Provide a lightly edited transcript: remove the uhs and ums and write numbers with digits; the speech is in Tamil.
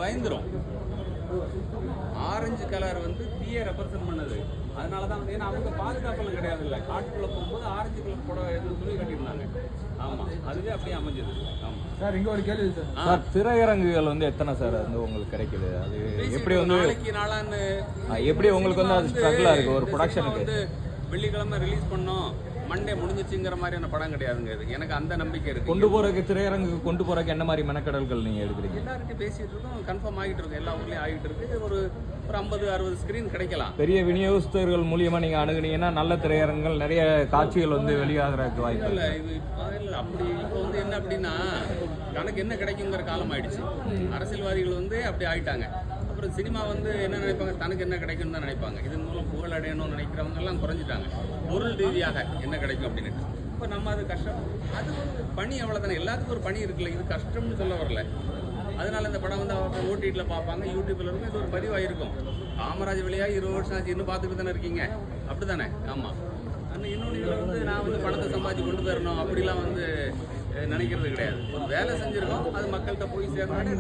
பயந்துரும். ஆரஞ்சு கலர் வந்து தீயை ரெப்ரசென்ட் பண்ணுது. அதனால தான் வந்து ஏன்னா அவங்க பாதுகாப்பெல்லாம் கிடையாது இல்லை. காட்டுக்குள்ளே போகும்போது ஆரஞ்சு கலர் கூட துணி கட்டியிருந்தாங்க. ஆமாம், அதுவே அப்படியே அமைஞ்சது. ஆமாம் சார், இங்கே ஒரு கேள்வி சார். சார், திரையரங்குகள் வந்து எத்தனை சார் வந்து உங்களுக்கு கிடைக்குது? அது எப்படி வந்து நாளைக்கு நாளான்னு எப்படி உங்களுக்கு வந்து அது ஸ்ட்ரகிளாக இருக்குது ஒரு ப்ரொடக்ஷனுக்கு? வந்து வெள்ளிக்கிழமை ரிலீஸ் பண்ணோம், மண்டே முடிஞ்சிச்சுங்கிற மாதிரியான படம் கிடையாதுங்க. இது எனக்கு அந்த நம்பிக்கை இருக்கு. கொண்டு போறதுக்கு திரையரங்குக்கு கொண்டு போறதுக்கு என்ன மாதிரி மெனக்கடல்கள் நீங்க எடுக்கிறீங்க? எல்லார்கிட்டையும் பேசிட்டு இருக்கோம், கன்ஃபார்ம் ஆகிட்டு இருக்கு. எல்லா ஊர்லயும் ஆகிட்டு இருக்கு. ஒரு 50-60 ஸ்கிரீன் கிடைக்கலாம். பெரிய விநியோகஸ்தர்கள் மூலியமா நீங்க அணுகுனீங்கன்னா நல்ல திரையரங்குகள் நிறைய காட்சிகள் வந்து வெளியாகிறதுக்கு வாய்ப்பு இல்லை. இது இல்லை அப்படி இப்போ வந்து என்ன அப்படின்னா தனக்கு என்ன கிடைக்குங்கிற காலம் ஆயிடுச்சு. அரசியல்வாதிகள் வந்து அப்படி ஆயிட்டாங்க. அப்புறம் சினிமா வந்து என்ன நினைப்பாங்க, தனக்கு என்ன கிடைக்கும்னு தான் நினைப்பாங்க. இதன் மூலம் புகழ் அடையணும்னு நினைக்கிறவங்க எல்லாம் குறைஞ்சிட்டாங்க, பொருள் ரீதியாக என்ன கிடைக்கும் அப்படின்னு. இப்போ நம்ம அது கஷ்டம், அது ஒரு பணி, அவ்வளோதானே. எல்லாத்துக்கும் ஒரு பணி இருக்குல்ல, இது கஷ்டம்னு சொல்ல வரல. அதனால இந்த படம் வந்து அவங்க ஓடிடியில் பார்ப்பாங்க, யூடியூப்ல இருந்து இது ஒரு பதிவாக இருக்கும். காமராஜ் விளையாடி 20 வருஷம் ஆச்சு, இன்னும் பார்த்துட்டு தானே இருக்கீங்க, அப்படி தானே? ஆமாம். ஆனால் இன்னொன்று இதில் வந்து நான் வந்து பணத்தை சம்பாதிச்சு கொண்டு போயிடணும் அப்படிலாம் வந்து நினைக்கிறது கிடையாது. ஒரு வேலை செஞ்சுருக்கோம், அது மக்கள்கிட்ட போய் சேர்ந்தாலே